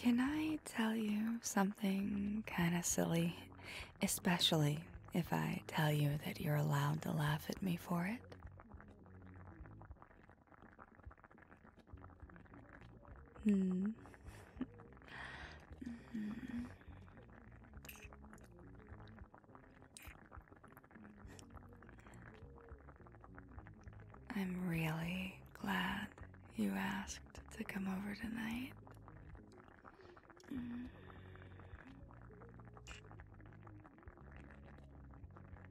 Can I tell you something kind of silly? Especially if I tell you that you're allowed to laugh at me for it. Hmm. I'm really glad you asked to come over tonight.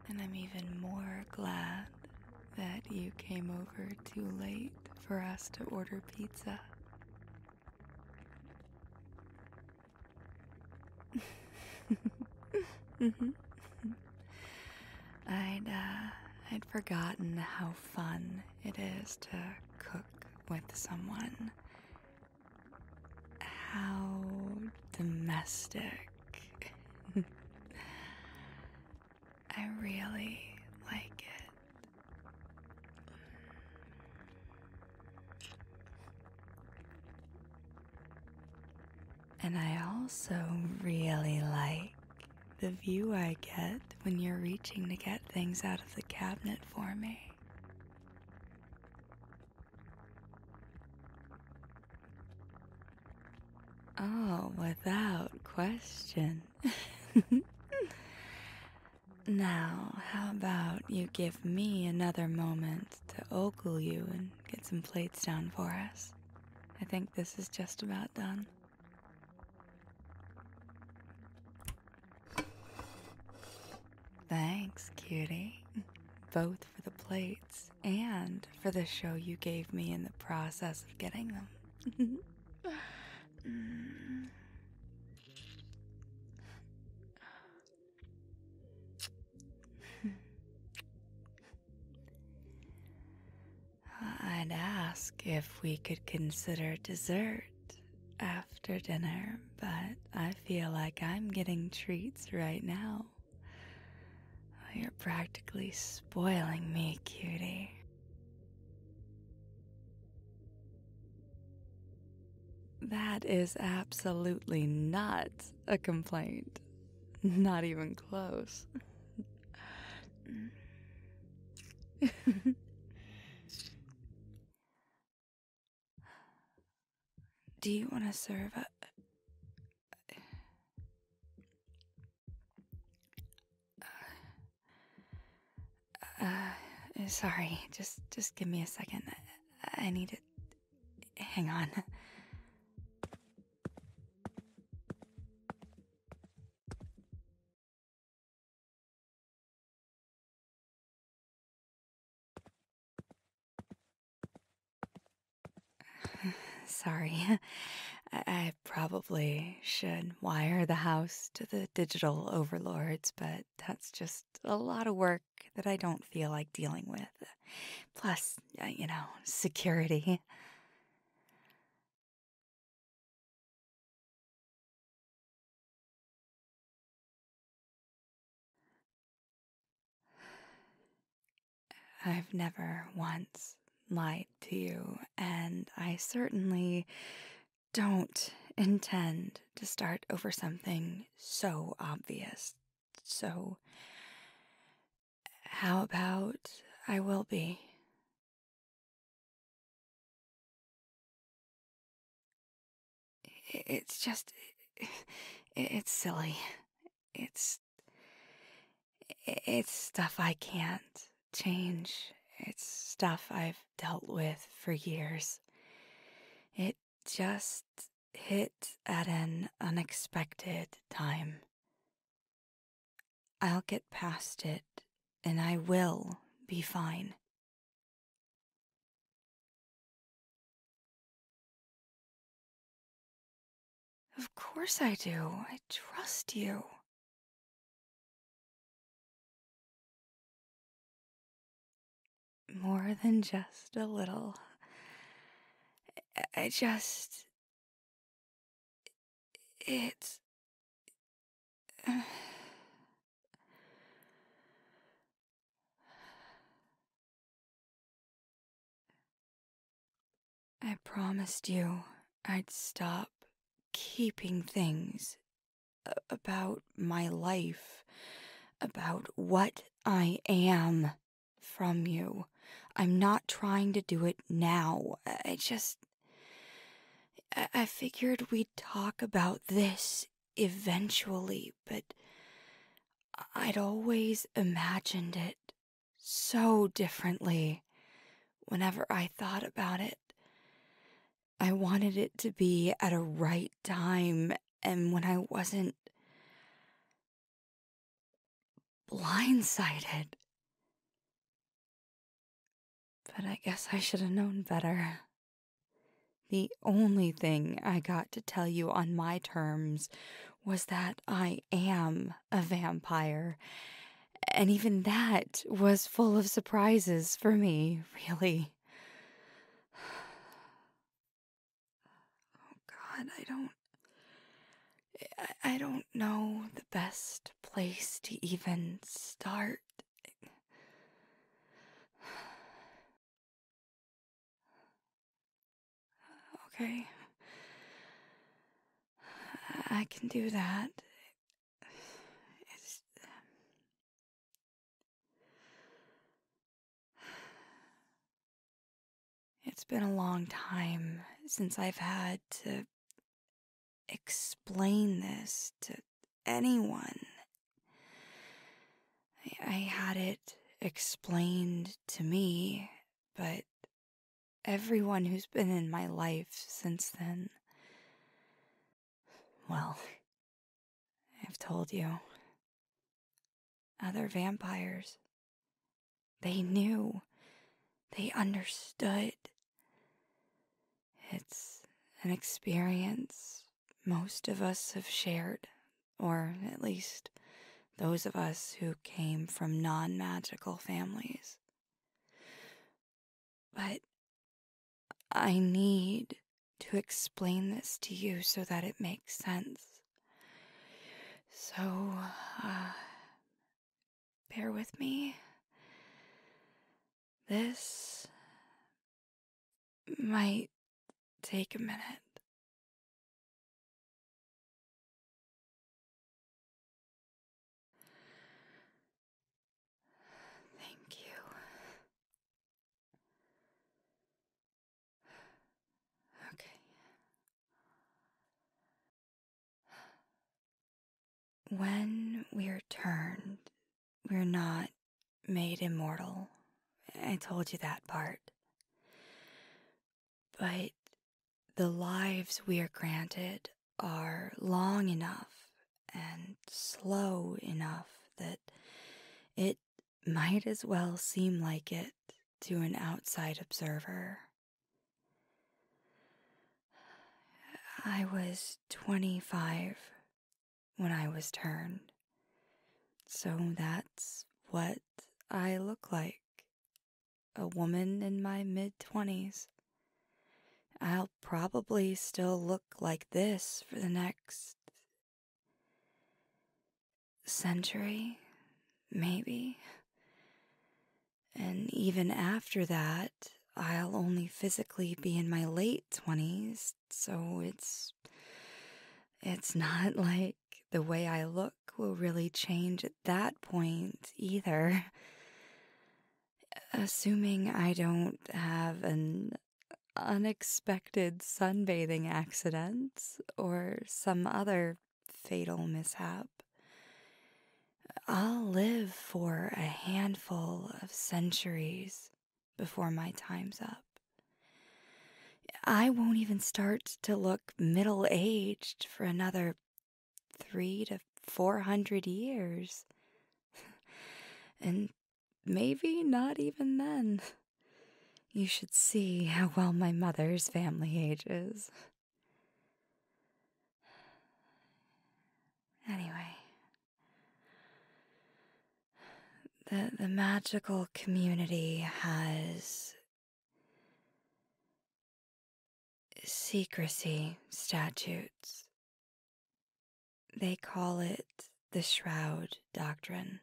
And I'm even more glad that you came over too late for us to order pizza. I'd forgotten how fun it is to cook with someone. How domestic. I really like it. And I also really like the view I get when you're reaching to get things out of the cabinet for me. Oh, without question. Now, how about you give me another moment to ogle you and get some plates down for us? I think this is just about done. Thanks, cutie. Both for the plates and for the show you gave me in the process of getting them. I'd ask if we could consider dessert after dinner, but I feel like I'm getting treats right now. You're practically spoiling me, cutie. That is absolutely not a complaint. Not even close. Do you want to serve a... sorry, just give me a second. I need to... Hang on. Sorry. I probably should wire the house to the digital overlords, but that's just a lot of work that I don't feel like dealing with. Plus, security. I've never once lied to you, and I certainly don't intend to start over something so obvious. So, how about I will be? It's just, it's silly. It's, it's stuff I can't change. It's stuff I've dealt with for years. It just hit at an unexpected time. I'll get past it, and I will be fine. Of course I do. I trust you. More than just a little. I just... It's... I promised you I'd stop keeping things about my life, about what I am from you. I'm not trying to do it now. I figured we'd talk about this eventually, but I'd always imagined it so differently whenever I thought about it. I wanted it to be at a right time and when I wasn't blindsided. But I guess I should have known better. The only thing I got to tell you on my terms was that I am a vampire. And even that was full of surprises for me, really. Oh God, I don't know the best place to even start. Okay. I can do that. It's, it's been a long time since I've had to explain this to anyone. I had it explained to me, but everyone who's been in my life since then, well, I've told you. Other vampires. They knew. They understood. It's an experience most of us have shared, or at least those of us who came from non-magical families. But I need to explain this to you so that it makes sense. So, bear with me. This might take a minute. Thank you. Okay. When we're turned, we're not made immortal. I told you that part. But the lives we are granted are long enough and slow enough that it might as well seem like it to an outside observer. I was 25 when I was turned, so that's what I look like. A woman in my mid-20s. I'll probably still look like this for the next century, maybe. And even after that, I'll only physically be in my late 20s, so it's not like the way I look will really change at that point either. Assuming I don't have an unexpected sunbathing accident or some other fatal mishap. I'll live for a handful of centuries before my time's up. I won't even start to look middle-aged for another 300 to 400 years. And maybe not even then. You should see how well my mother's family ages. Anyway, the magical community has secrecy statutes. They call it the Shroud Doctrine.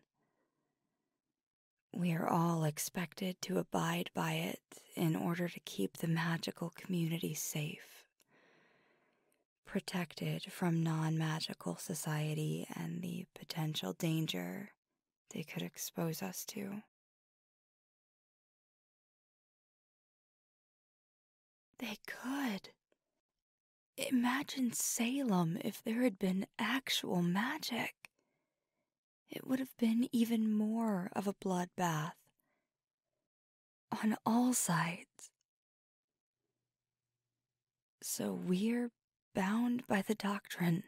We are all expected to abide by it in order to keep the magical community safe. protected from non-magical society and the potential danger they could expose us to. They could. Imagine Salem if there had been actual magic. It would have been even more of a bloodbath. On all sides. So we're bound by the doctrine.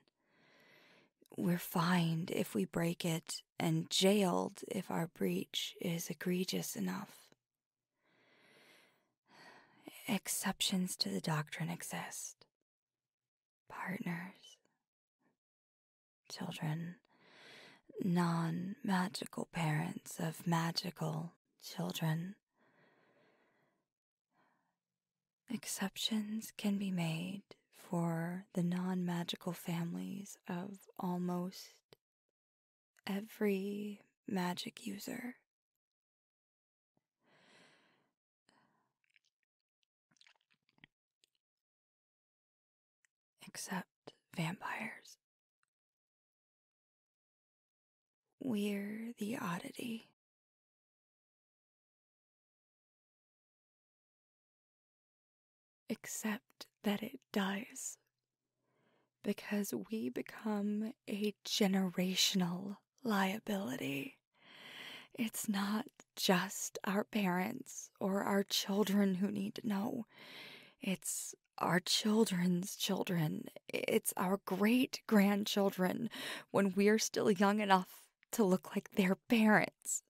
We're fined if we break it, and jailed if our breach is egregious enough. Exceptions to the doctrine exist. Partners, children, non-magical parents of magical children. Exceptions can be made for the non-magical families of almost every magic user. Except vampires. We're the oddity. Except that it does. Because we become a generational liability. It's not just our parents or our children who need to know. It's our children's children. It's our great-grandchildren when we're still young enough to look like their parents.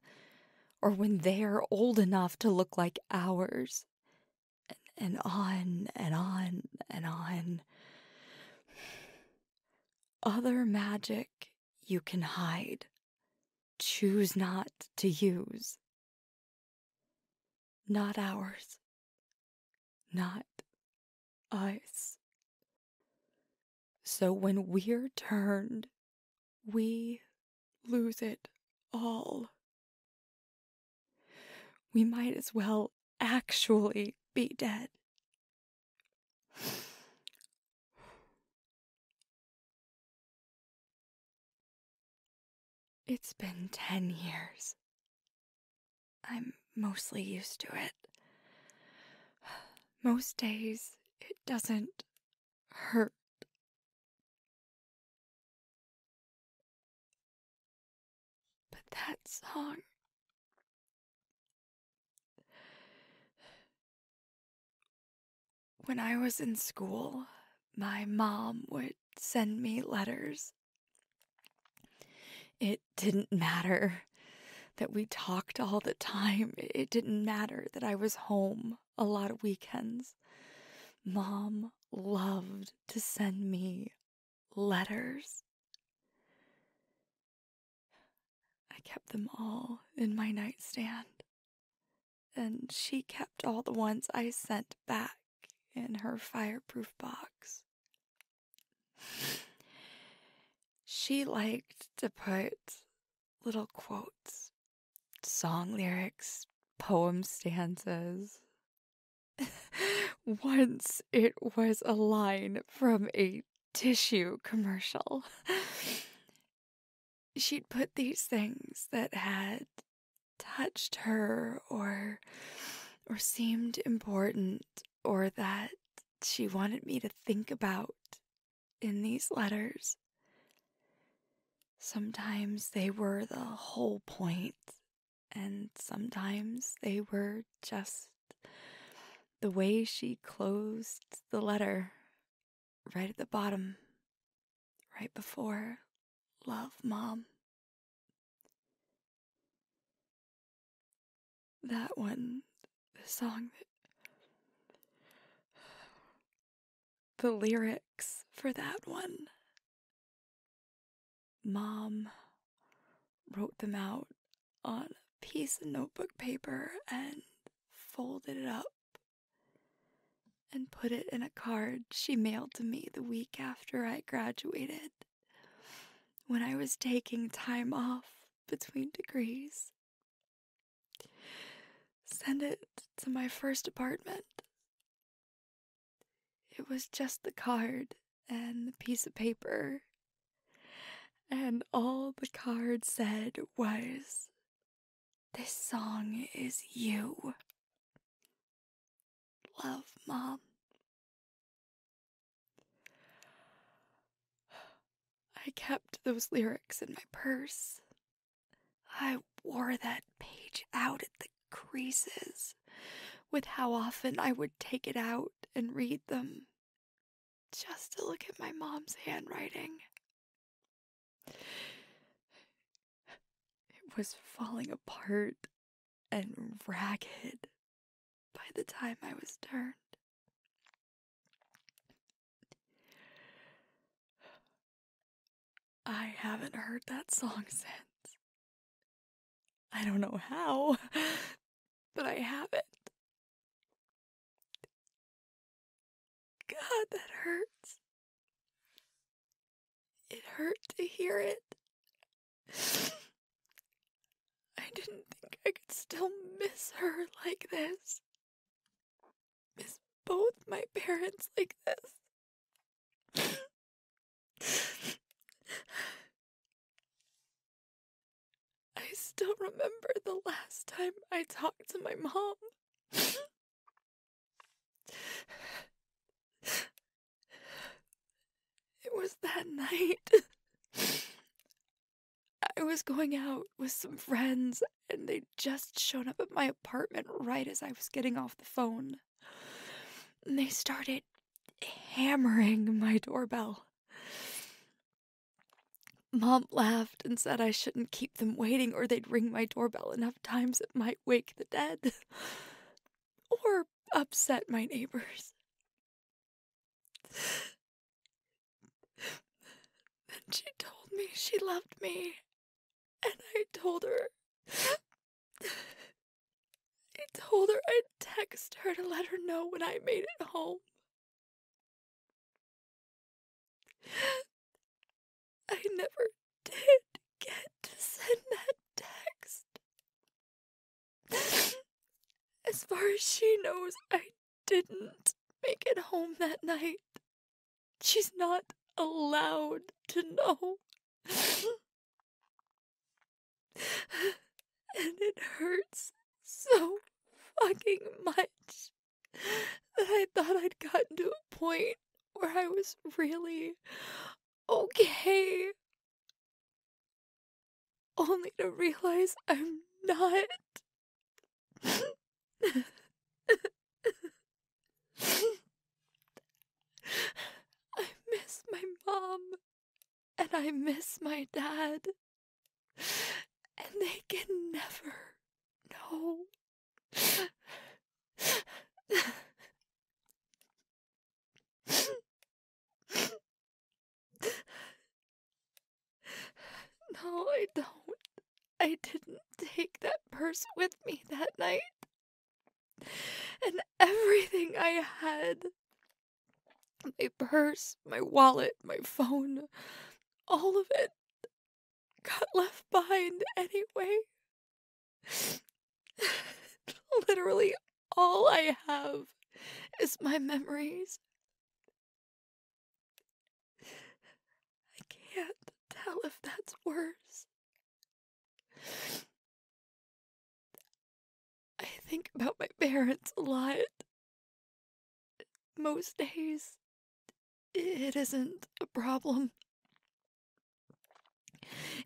Or when they're old enough to look like ours. And on and on and on. Other magic you can hide. Choose not to use. Not ours. Not us. So when we're turned, we lose it all. We might as well actually be dead. It's been 10 years. I'm mostly used to it. Most days, it doesn't hurt. But that song... When I was in school, my mom would send me letters. It didn't matter that we talked all the time. It didn't matter that I was home a lot of weekends. Mom loved to send me letters. I kept them all in my nightstand. And she kept all the ones I sent back in her fireproof box. She liked to put little quotes, song lyrics, poem stanzas. Once it was a line from a tissue commercial. She'd put these things that had touched her or seemed important or that she wanted me to think about in these letters. Sometimes they were the whole point, and sometimes they were just the way she closed the letter right at the bottom, right before "Love, Mom." That one, the song, the lyrics for that one, Mom wrote them out on a piece of notebook paper and folded it up and put it in a card she mailed to me the week after I graduated, when I was taking time off between degrees. Send it to my first apartment. It was just the card and the piece of paper, and all the card said was, "This song is you. Love, Mom." I kept those lyrics in my purse. I wore that page out at the creases with how often I would take it out and read them just to look at my mom's handwriting. It was falling apart and ragged by the time I was turned. I haven't heard that song since. I don't know how, but I haven't. God, that hurts. It hurt to hear it. I didn't think I could still miss her like this. Miss both my parents like this. I still remember the last time I talked to my mom. It was that night. I was going out with some friends, and they'd just shown up at my apartment right as I was getting off the phone. And they started hammering my doorbell. Mom laughed and said I shouldn't keep them waiting or they'd ring my doorbell enough times it might wake the dead. Or upset my neighbors. Then she told me she loved me, and I told her I'd text her to let her know when I made it home. I never did get to send that text. As far as she knows, I didn't make it home that night. She's not allowed to know. And it hurts so fucking much that I thought I'd gotten to a point where I was really okay. Only to realize I'm not. I miss my mom, and I miss my dad, and they can never know. No, I don't. I didn't take that purse with me that night. And everything I had, my purse, my wallet, my phone, all of it got left behind anyway. Literally all I have is my memories. I can't tell if that's worse. I think about my parents a lot. Most days, it isn't a problem.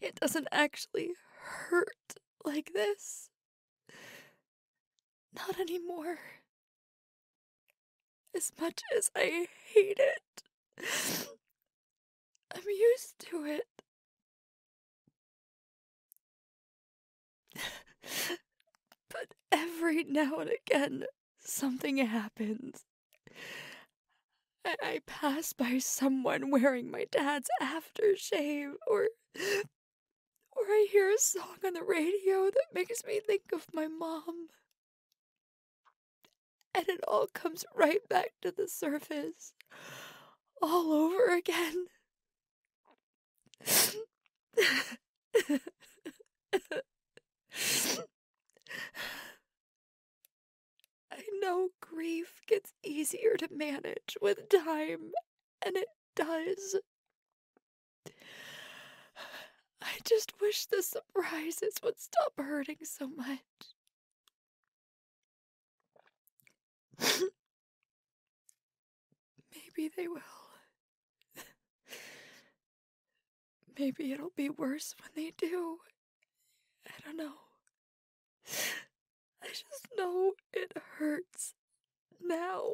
It doesn't actually hurt like this. Not anymore. As much as I hate it, I'm used to it. But every now and again, something happens. I pass by someone wearing my dad's aftershave, or I hear a song on the radio that makes me think of my mom. And it all comes right back to the surface, all over again. I know grief gets easier to manage with time, and it does. I just wish the surprises would stop hurting so much. Maybe they will. Maybe it'll be worse when they do. I don't know. I just know it hurts now.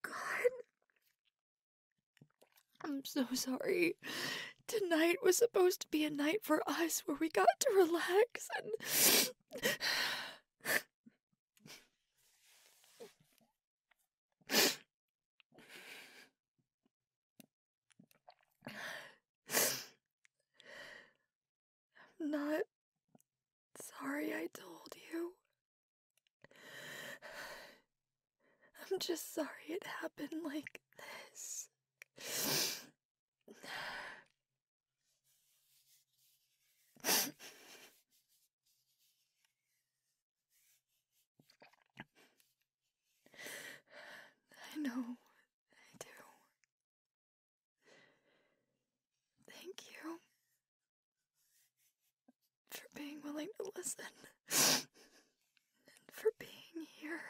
God, I'm so sorry. Tonight was supposed to be a night for us where we got to relax and... I'm not sorry I told you. I'm just sorry it happened like this. I know, I do. Thank you for being willing to listen and for being here.